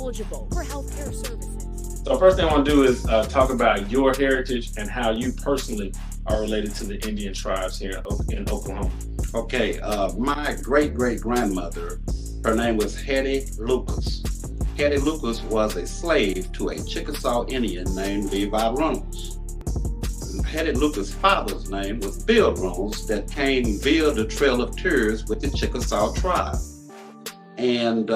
eligible for health care services. So first thing I want to do is talk about your heritage and how you personally are related to the Indian tribes here in Oklahoma. Okay, my great-great-grandmother, her name was Hetty Lucas. Hetty Lucas was a slave to a Chickasaw Indian named Levi Reynolds. Hetty Lucas' father's name was Bill Reynolds, that came via the Trail of Tears with the Chickasaw tribe. And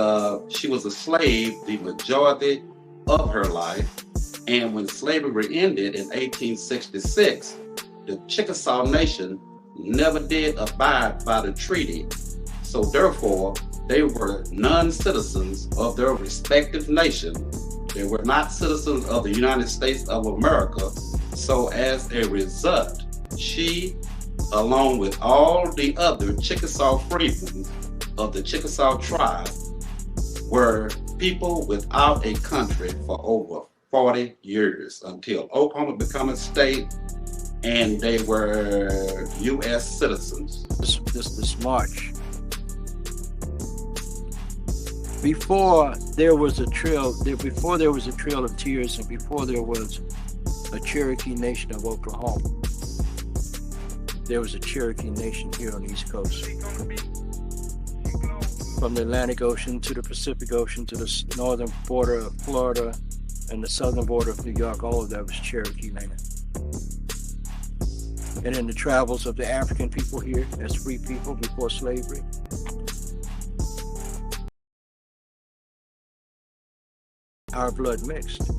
she was a slave the majority of her life. And when slavery ended in 1866, the Chickasaw Nation never did abide by the treaty. So therefore, they were non-citizens of their respective nation. They were not citizens of the United States of America. So as a result, she, along with all the other Chickasaw Freemen of the Chickasaw tribe, were people without a country for over 40 years until Oklahoma became a state and they were U.S. citizens. This march. Before there was a trail of tears, and before there was a Cherokee Nation of Oklahoma, there was a Cherokee Nation here on the East Coast. From the Atlantic Ocean to the Pacific Ocean to the northern border of Florida and the southern border of New York, all of that was Cherokee land. And in the travels of the African people here as free people before slavery, our blood mixed.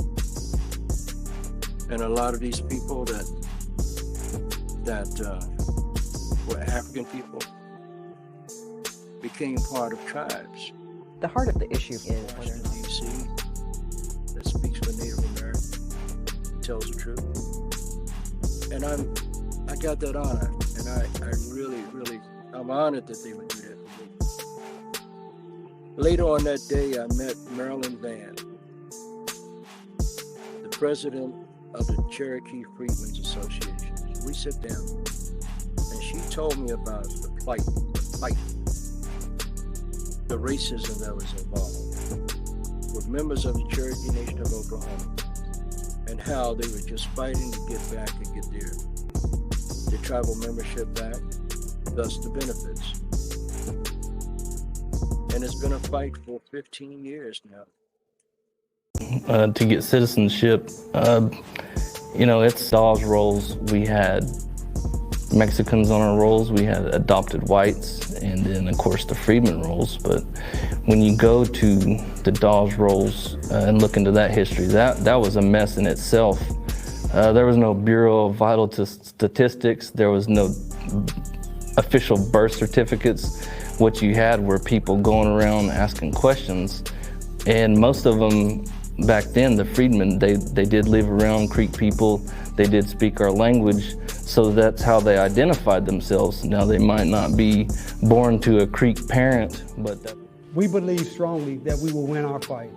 And a lot of these people that were African people became part of tribes. The heart of the issue is whether Washington, D.C., that speaks for Native Americans, tells the truth. And I got that honor, and I really, I'm honored that they would do that for me. Later on that day, I met Marilyn Vann, the president of the Cherokee Freemen's Association. We sit down, and she told me about the plight, the racism that was involved with members of the Cherokee Nation of Oklahoma, and how they were just fighting to get back and get their tribal membership back, thus the benefits. And it's been a fight for 15 years now. To get citizenship, it's Dawes rolls. We had Mexicans on our rolls, we had adopted whites, and then of course the Freeman rolls. But when you go to the Dawes rolls and look into that history, that was a mess in itself. There was no Bureau of Vital Statistics, there was no official birth certificates. What you had were people going around asking questions, and most of them back then, the freedmen, they did live around Creek people, they did speak our language, so that's how they identified themselves. Now they might not be born to a Creek parent, but we believe strongly that we will win our fight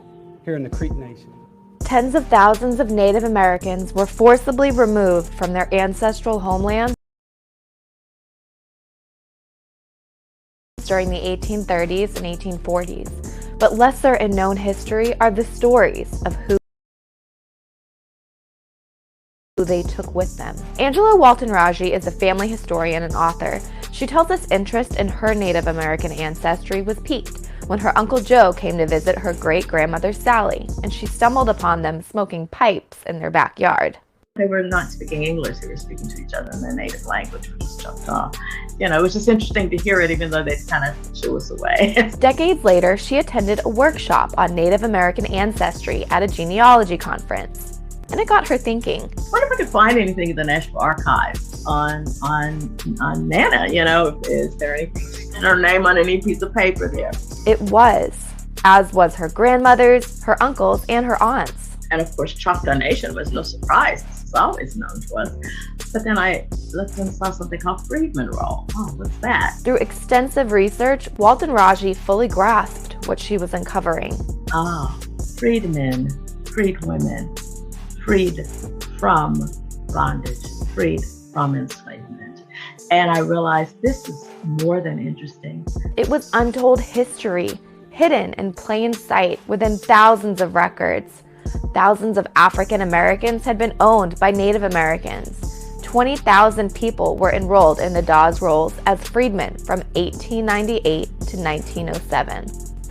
here in the Creek Nation. Tens of thousands of Native Americans were forcibly removed from their ancestral homelands during the 1830s and 1840s. But lesser in known history are the stories of who they took with them. Angela Walton-Raji is a family historian and author. She tells us interest in her Native American ancestry was piqued when her Uncle Joe came to visit her great-grandmother Sally, and she stumbled upon them smoking pipes in their backyard. They were not speaking English, they were speaking to each other in their native language, which was Choctaw. It was just interesting to hear it, even though they'd kind of shoo us away. Decades later, she attended a workshop on Native American ancestry at a genealogy conference. And it got her thinking. I wonder if I could find anything in the National Archives on Nana, is there anything, her name on any piece of paper there? It was, as was her grandmother's, her uncles, and her aunts. And of course, Choctaw Nation was no surprise. It's always known to us. But then I looked and saw something called Freedman Roll. Oh, what's that? Through extensive research, Walton-Raji fully grasped what she was uncovering. Freedmen, freed women, freed from bondage, freed from enslavement. And I realized this is more than interesting. It was untold history hidden in plain sight within thousands of records. Thousands of African Americans had been owned by Native Americans. 20,000 people were enrolled in the Dawes Rolls as freedmen from 1898 to 1907.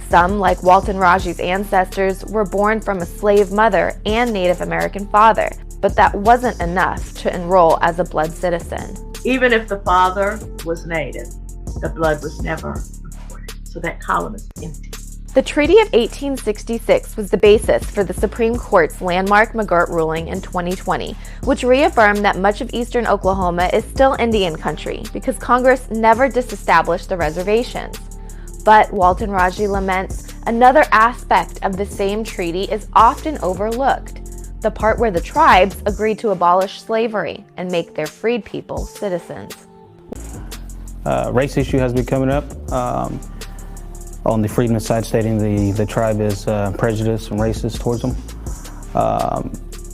Some, like Walton Raji's ancestors, were born from a slave mother and Native American father, but that wasn't enough to enroll as a blood citizen. Even if the father was Native, the blood was never recorded, so that column is empty. The Treaty of 1866 was the basis for the Supreme Court's landmark McGirt ruling in 2020, which reaffirmed that much of eastern Oklahoma is still Indian country because Congress never disestablished the reservations. But Walton Raji laments another aspect of the same treaty is often overlooked, the part where the tribes agreed to abolish slavery and make their freed people citizens. Race issue has been coming up. On the freedman side, stating the tribe is prejudiced and racist towards them.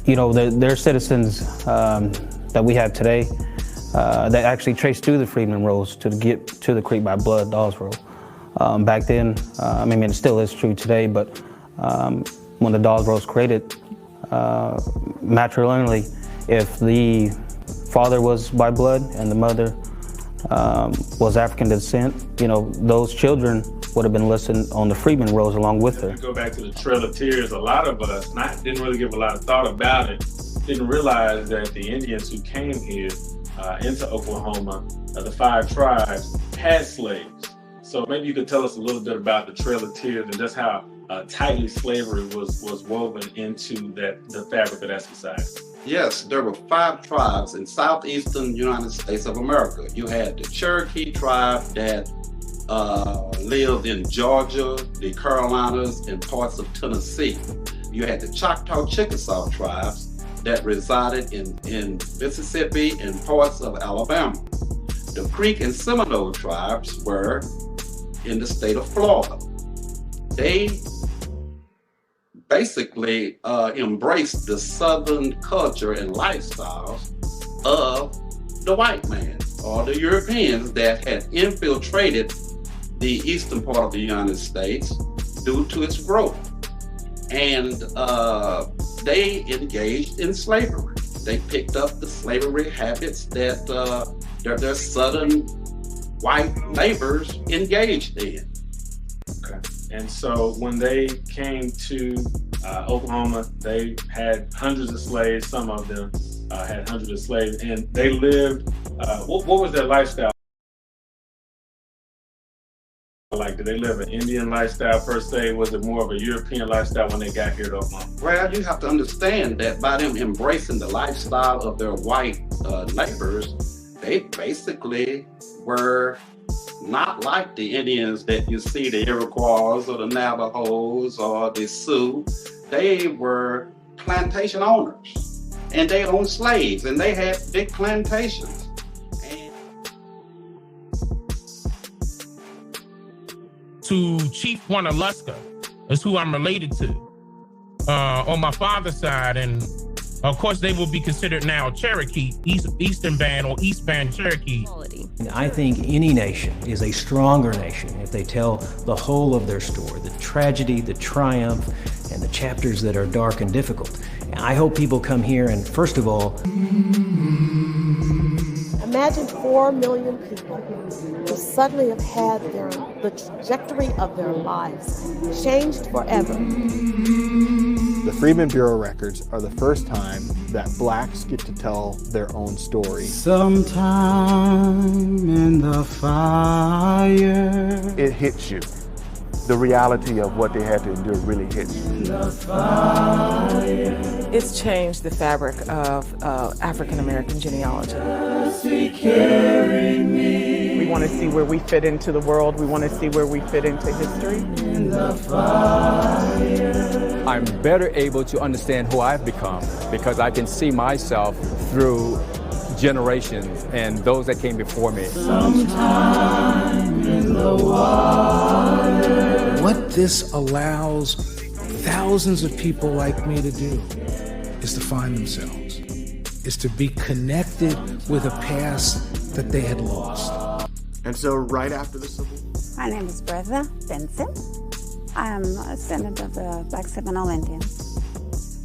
There are citizens that we have today that actually trace through the freedman rolls to get to the Creek by Blood Dawes Roll. Back then, it still is true today, but when the Dawes Roll was created, matrilineally, if the father was by blood and the mother was African descent, those children would have been listed on the freedman rolls along with her. Go back to the Trail of Tears. A lot of us didn't really give a lot of thought about it. Didn't realize that the Indians who came here into Oklahoma, the 5 tribes, had slaves. So maybe you could tell us a little bit about the Trail of Tears and just how tightly slavery was woven into the fabric of that society. Yes, there were 5 tribes in southeastern United States of America. You had the Cherokee tribe that lived in Georgia, the Carolinas, and parts of Tennessee. You had the Choctaw Chickasaw tribes that resided in Mississippi and parts of Alabama. The Creek and Seminole tribes were in the state of Florida. They basically embraced the Southern culture and lifestyles of the white man or the Europeans that had infiltrated the eastern part of the United States due to its growth. And they engaged in slavery. They picked up the slavery habits that their southern white neighbors engaged in. Okay. And so when they came to Oklahoma, they had hundreds of slaves. Some of them had hundreds of slaves, and they lived, what was their lifestyle like? Did they live an Indian lifestyle per se? Was it more of a European lifestyle when they got here to Oklahoma? Well, you have to understand that by them embracing the lifestyle of their white neighbors, they basically were not like the Indians that you see, the Iroquois or the Navajos or the Sioux. They were plantation owners, and they owned slaves, and they had big plantations. To Chief Wanaluska is who I'm related to on my father's side, and of course they will be considered now Cherokee, Eastern Band or East Band Cherokee. I think any nation is a stronger nation if they tell the whole of their story, the tragedy, the triumph, and the chapters that are dark and difficult. I hope people come here and, first of all, imagine 4 million people who suddenly have had the trajectory of their lives changed forever. The Freedmen Bureau records are the first time that blacks get to tell their own story. Sometime in the fire. It hits you. The reality of what they had to endure really hits you. It's changed the fabric of African American genealogy. We want to see where we fit into the world. We want to see where we fit into history. I'm better able to understand who I've become because I can see myself through generations and those that came before me. Sometime in the water. What this allows thousands of people like me to do is to find themselves, is to be connected with a past that they had lost. And so right after the Civil War. My name is Bertha Benson. I'm a descendant of the Black Seminole Indians.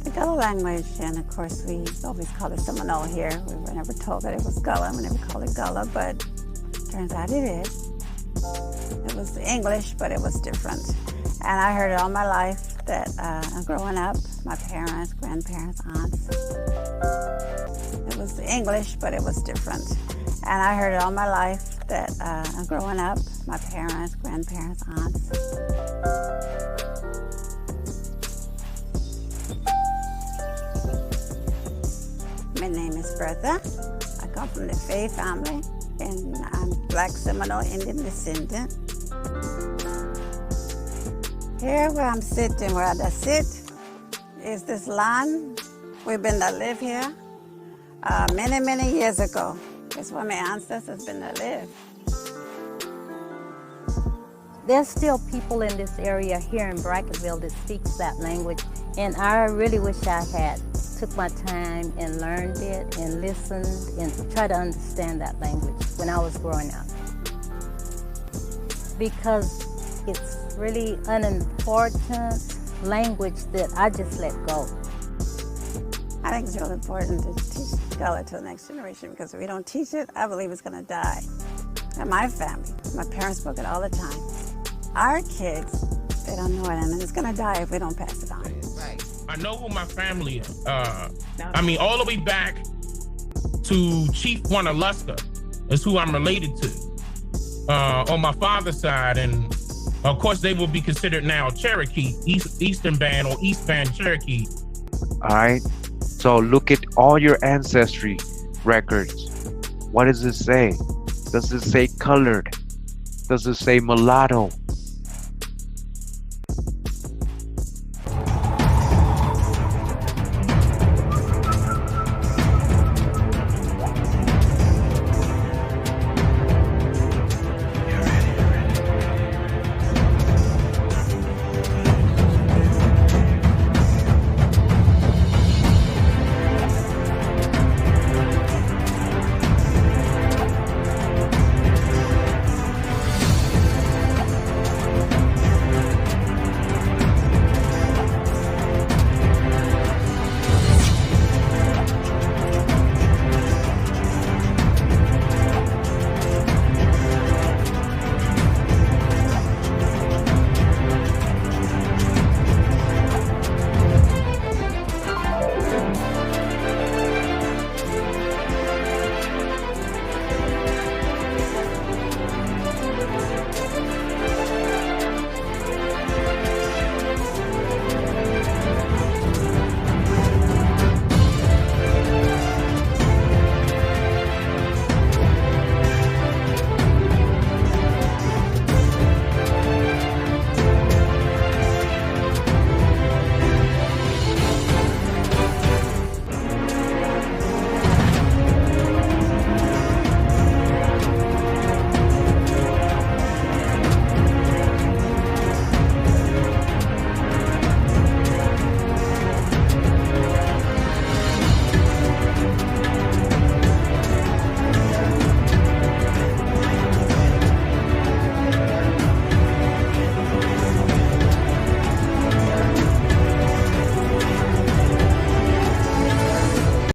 The Gullah language, and of course we always call it Seminole here. We were never told that it was Gullah. We never called it Gullah, but turns out it is. It was English, but it was different. And I heard it all my life that growing up, my parents, grandparents, aunts. It was English, but it was different. And I heard it all my life that growing up, my parents, grandparents, aunts. My name is Bertha. I come from the Fay family, and I'm Black Seminole Indian descendant. Here where I'm sitting, where I sit, is this land. We've been to live here many, many years ago. It's where my ancestors been to live. There's still people in this area here in Brackettville that speaks that language, and I really wish I had took my time and learned it and listened and tried to understand that language when I was growing up. Because it's really an important language that I just let go. I think it's really important to teach Gullah to the next generation, because if we don't teach it, I believe it's going to die. And my family, my parents spoke it all the time. Our kids, they don't know it, and it's going to die if we don't pass it on. Right. I know who my family is. I mean, all the way back to Chief Wanaluska is who I'm related to on my father's side. And of course, they will be considered now Cherokee, Eastern Band or East Band Cherokee. All right. So look at all your ancestry records. What does it say? Does it say colored? Does it say mulatto?